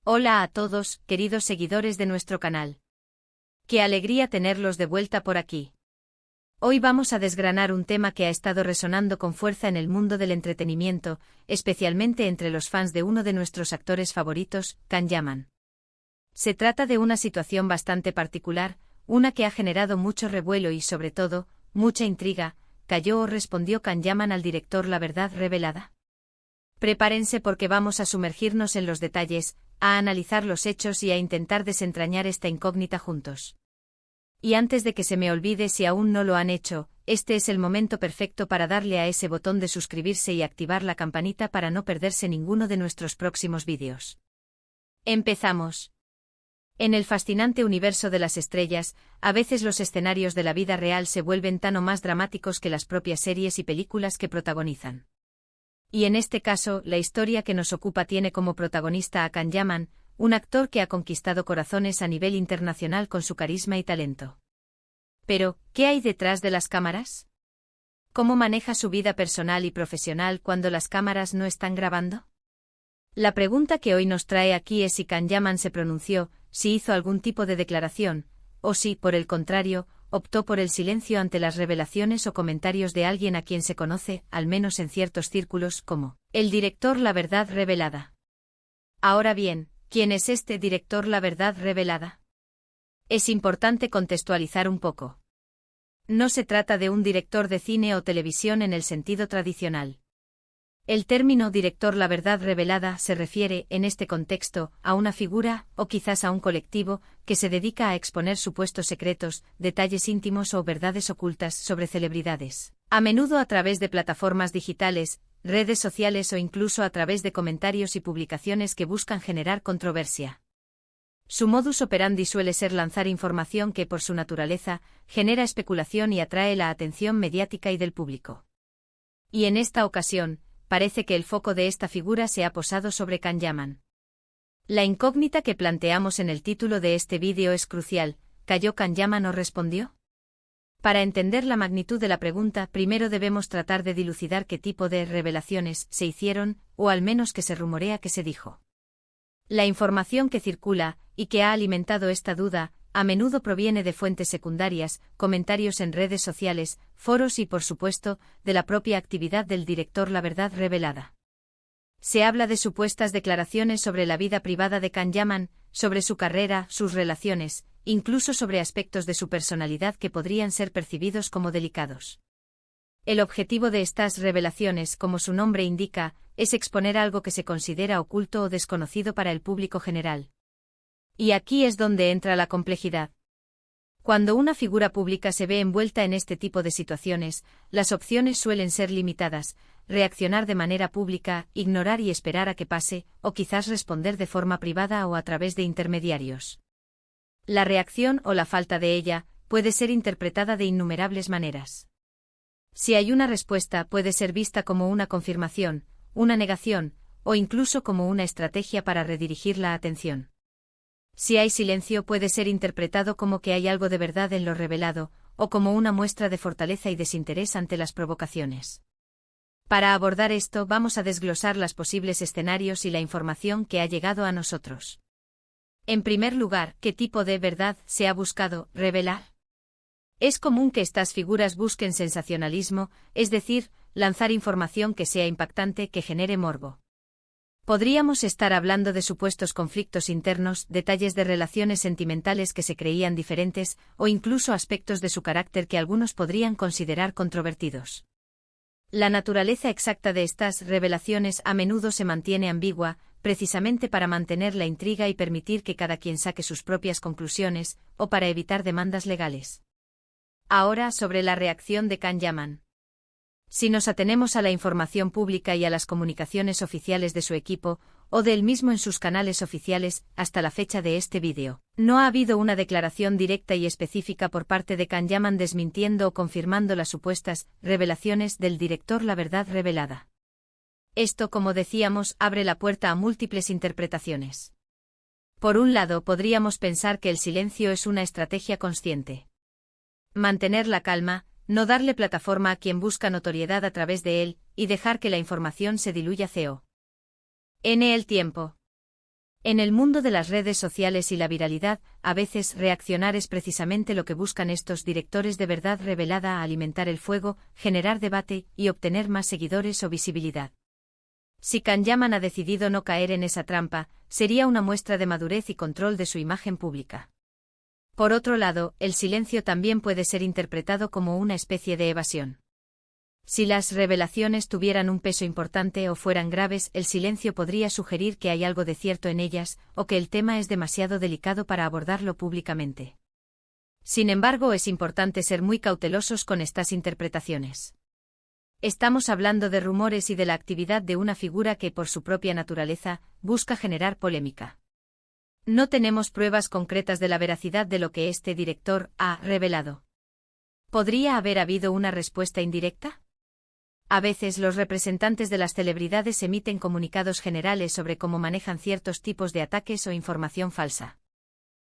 Hola a todos, queridos seguidores de nuestro canal. Qué alegría tenerlos de vuelta por aquí. Hoy vamos a desgranar un tema que ha estado resonando con fuerza en el mundo del entretenimiento, especialmente entre los fans de uno de nuestros actores favoritos, Can Yaman. Se trata de una situación bastante particular, una que ha generado mucho revuelo y sobre todo, mucha intriga. ¿Cayó o respondió Can Yaman al director la verdad revelada? Prepárense porque vamos a sumergirnos en los detalles, a analizar los hechos y a intentar desentrañar esta incógnita juntos. Y antes de que se me olvide, si aún no lo han hecho, este es el momento perfecto para darle a ese botón de suscribirse y activar la campanita para no perderse ninguno de nuestros próximos vídeos. Empezamos. En el fascinante universo de las estrellas, a veces los escenarios de la vida real se vuelven tan o más dramáticos que las propias series y películas que protagonizan. Y en este caso, la historia que nos ocupa tiene como protagonista a Can Yaman, un actor que ha conquistado corazones a nivel internacional con su carisma y talento. Pero, ¿qué hay detrás de las cámaras? ¿Cómo maneja su vida personal y profesional cuando las cámaras no están grabando? La pregunta que hoy nos trae aquí es si Can Yaman se pronunció, si hizo algún tipo de declaración, o si, por el contrario, optó por el silencio ante las revelaciones o comentarios de alguien a quien se conoce, al menos en ciertos círculos, como el director La Verdad Revelada. Ahora bien, ¿quién es este director La Verdad Revelada? Es importante contextualizar un poco. No se trata de un director de cine o televisión en el sentido tradicional. El término director La Verdad Revelada se refiere, en este contexto, a una figura, o quizás a un colectivo, que se dedica a exponer supuestos secretos, detalles íntimos o verdades ocultas sobre celebridades, a menudo a través de plataformas digitales, redes sociales o incluso a través de comentarios y publicaciones que buscan generar controversia. Su modus operandi suele ser lanzar información que, por su naturaleza, genera especulación y atrae la atención mediática y del público. Y en esta ocasión, parece que el foco de esta figura se ha posado sobre Can Yaman. La incógnita que planteamos en el título de este vídeo es crucial: ¿cayó Can Yaman o respondió? Para entender la magnitud de la pregunta, primero debemos tratar de dilucidar qué tipo de revelaciones se hicieron, o al menos que se rumorea que se dijo. La información que circula, y que ha alimentado esta duda, a menudo proviene de fuentes secundarias, comentarios en redes sociales, foros y, por supuesto, de la propia actividad del director La Verdad Revelada. Se habla de supuestas declaraciones sobre la vida privada de Can Yaman, sobre su carrera, sus relaciones, incluso sobre aspectos de su personalidad que podrían ser percibidos como delicados. El objetivo de estas revelaciones, como su nombre indica, es exponer algo que se considera oculto o desconocido para el público general. Y aquí es donde entra la complejidad. Cuando una figura pública se ve envuelta en este tipo de situaciones, las opciones suelen ser limitadas: reaccionar de manera pública, ignorar y esperar a que pase, o quizás responder de forma privada o a través de intermediarios. La reacción o la falta de ella puede ser interpretada de innumerables maneras. Si hay una respuesta, puede ser vista como una confirmación, una negación, o incluso como una estrategia para redirigir la atención. Si hay silencio, puede ser interpretado como que hay algo de verdad en lo revelado, o como una muestra de fortaleza y desinterés ante las provocaciones. Para abordar esto, vamos a desglosar los posibles escenarios y la información que ha llegado a nosotros. En primer lugar, ¿qué tipo de verdad se ha buscado revelar? Es común que estas figuras busquen sensacionalismo, es decir, lanzar información que sea impactante, que genere morbo. Podríamos estar hablando de supuestos conflictos internos, detalles de relaciones sentimentales que se creían diferentes, o incluso aspectos de su carácter que algunos podrían considerar controvertidos. La naturaleza exacta de estas revelaciones a menudo se mantiene ambigua, precisamente para mantener la intriga y permitir que cada quien saque sus propias conclusiones, o para evitar demandas legales. Ahora, sobre la reacción de Can Yaman. Si nos atenemos a la información pública y a las comunicaciones oficiales de su equipo, o de él mismo en sus canales oficiales, hasta la fecha de este vídeo, no ha habido una declaración directa y específica por parte de Can Yaman desmintiendo o confirmando las supuestas revelaciones del director La Verdad Revelada. Esto, como decíamos, abre la puerta a múltiples interpretaciones. Por un lado, podríamos pensar que el silencio es una estrategia consciente. Mantener la calma, no darle plataforma a quien busca notoriedad a través de él, y dejar que la información se diluya. En el tiempo. En el mundo de las redes sociales y la viralidad, a veces reaccionar es precisamente lo que buscan estos directores de verdad revelada a alimentar el fuego, generar debate y obtener más seguidores o visibilidad. Si Can Yaman ha decidido no caer en esa trampa, sería una muestra de madurez y control de su imagen pública. Por otro lado, el silencio también puede ser interpretado como una especie de evasión. Si las revelaciones tuvieran un peso importante o fueran graves, el silencio podría sugerir que hay algo de cierto en ellas, o que el tema es demasiado delicado para abordarlo públicamente. Sin embargo, es importante ser muy cautelosos con estas interpretaciones. Estamos hablando de rumores y de la actividad de una figura que, por su propia naturaleza, busca generar polémica. No tenemos pruebas concretas de la veracidad de lo que este director ha revelado. ¿Podría haber habido una respuesta indirecta? A veces los representantes de las celebridades emiten comunicados generales sobre cómo manejan ciertos tipos de ataques o información falsa.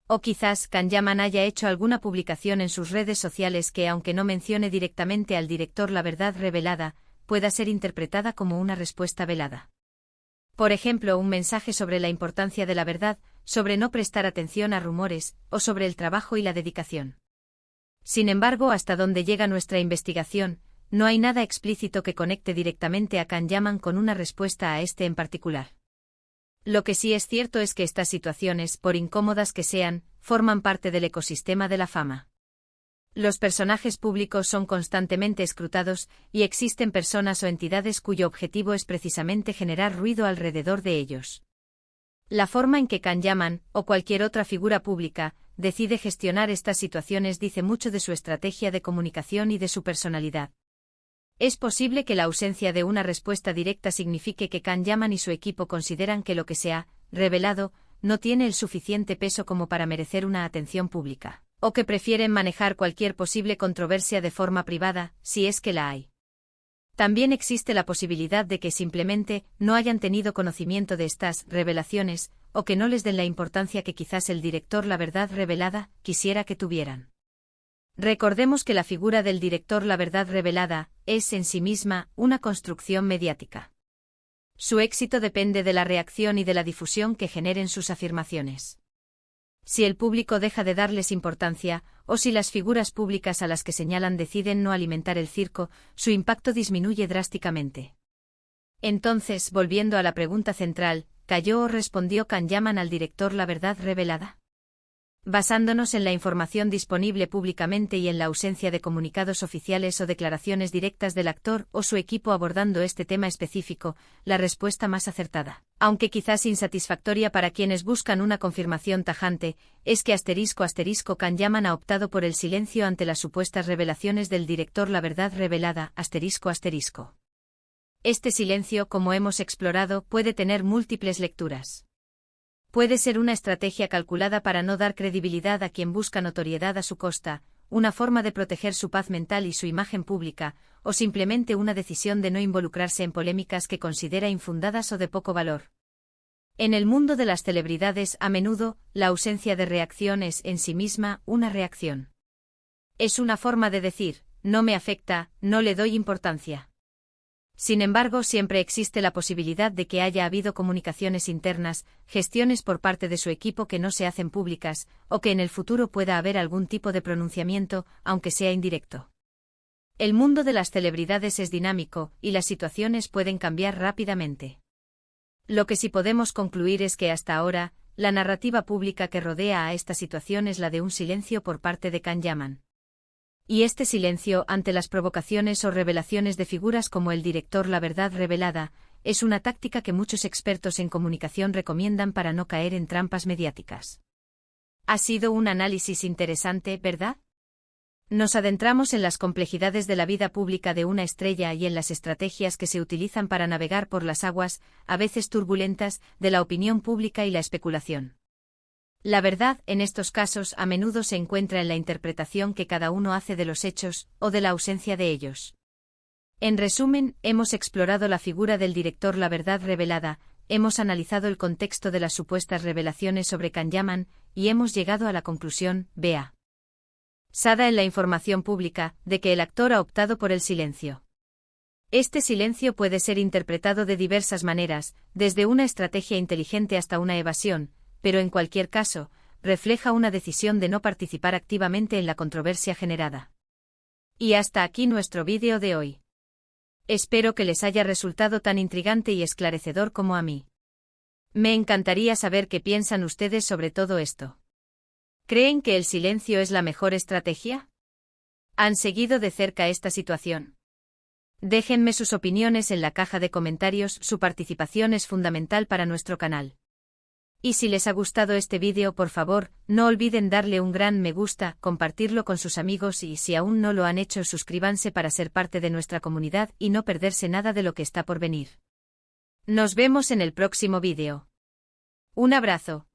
O quizás Can Yaman haya hecho alguna publicación en sus redes sociales que, aunque no mencione directamente al director la verdad revelada, pueda ser interpretada como una respuesta velada. Por ejemplo, un mensaje sobre la importancia de la verdad, sobre no prestar atención a rumores, o sobre el trabajo y la dedicación. Sin embargo, hasta donde llega nuestra investigación, no hay nada explícito que conecte directamente a Can Yaman con una respuesta a este en particular. Lo que sí es cierto es que estas situaciones, por incómodas que sean, forman parte del ecosistema de la fama. Los personajes públicos son constantemente escrutados, y existen personas o entidades cuyo objetivo es precisamente generar ruido alrededor de ellos. La forma en que Can Yaman, o cualquier otra figura pública, decide gestionar estas situaciones dice mucho de su estrategia de comunicación y de su personalidad. Es posible que la ausencia de una respuesta directa signifique que Can Yaman y su equipo consideran que lo que se ha revelado no tiene el suficiente peso como para merecer una atención pública, o que prefieren manejar cualquier posible controversia de forma privada, si es que la hay. También existe la posibilidad de que simplemente no hayan tenido conocimiento de estas revelaciones, o que no les den la importancia que quizás el director la verdad revelada quisiera que tuvieran. Recordemos que la figura del director la verdad revelada es en sí misma una construcción mediática. Su éxito depende de la reacción y de la difusión que generen sus afirmaciones. Si el público deja de darles importancia, o si las figuras públicas a las que señalan deciden no alimentar el circo, su impacto disminuye drásticamente. Entonces, volviendo a la pregunta central, ¿cayó o respondió Can Yaman al director la verdad revelada? Basándonos en la información disponible públicamente y en la ausencia de comunicados oficiales o declaraciones directas del actor o su equipo abordando este tema específico, la respuesta más acertada, aunque quizás insatisfactoria para quienes buscan una confirmación tajante, es que *** Can Yaman ha optado por el silencio ante las supuestas revelaciones del director la verdad revelada ***. Este silencio, como hemos explorado, puede tener múltiples lecturas. Puede ser una estrategia calculada para no dar credibilidad a quien busca notoriedad a su costa, una forma de proteger su paz mental y su imagen pública, o simplemente una decisión de no involucrarse en polémicas que considera infundadas o de poco valor. En el mundo de las celebridades, a menudo, la ausencia de reacción es en sí misma una reacción. Es una forma de decir, no me afecta, no le doy importancia. Sin embargo, siempre existe la posibilidad de que haya habido comunicaciones internas, gestiones por parte de su equipo que no se hacen públicas, o que en el futuro pueda haber algún tipo de pronunciamiento, aunque sea indirecto. El mundo de las celebridades es dinámico, y las situaciones pueden cambiar rápidamente. Lo que sí podemos concluir es que hasta ahora, la narrativa pública que rodea a esta situación es la de un silencio por parte de Can Yaman. Y este silencio ante las provocaciones o revelaciones de figuras como el director la verdad revelada, es una táctica que muchos expertos en comunicación recomiendan para no caer en trampas mediáticas. Ha sido un análisis interesante, ¿verdad? Nos adentramos en las complejidades de la vida pública de una estrella y en las estrategias que se utilizan para navegar por las aguas, a veces turbulentas, de la opinión pública y la especulación. La verdad, en estos casos, a menudo se encuentra en la interpretación que cada uno hace de los hechos, o de la ausencia de ellos. En resumen, hemos explorado la figura del director la verdad revelada, hemos analizado el contexto de las supuestas revelaciones sobre Can Yaman, y hemos llegado a la conclusión, basada en la información pública, de que el actor ha optado por el silencio. Este silencio puede ser interpretado de diversas maneras, desde una estrategia inteligente hasta una evasión, pero en cualquier caso, refleja una decisión de no participar activamente en la controversia generada. Y hasta aquí nuestro vídeo de hoy. Espero que les haya resultado tan intrigante y esclarecedor como a mí. Me encantaría saber qué piensan ustedes sobre todo esto. ¿Creen que el silencio es la mejor estrategia? ¿Han seguido de cerca esta situación? Déjenme sus opiniones en la caja de comentarios, su participación es fundamental para nuestro canal. Y si les ha gustado este vídeo, por favor, no olviden darle un gran me gusta, compartirlo con sus amigos y si aún no lo han hecho, suscríbanse para ser parte de nuestra comunidad y no perderse nada de lo que está por venir. Nos vemos en el próximo vídeo. Un abrazo.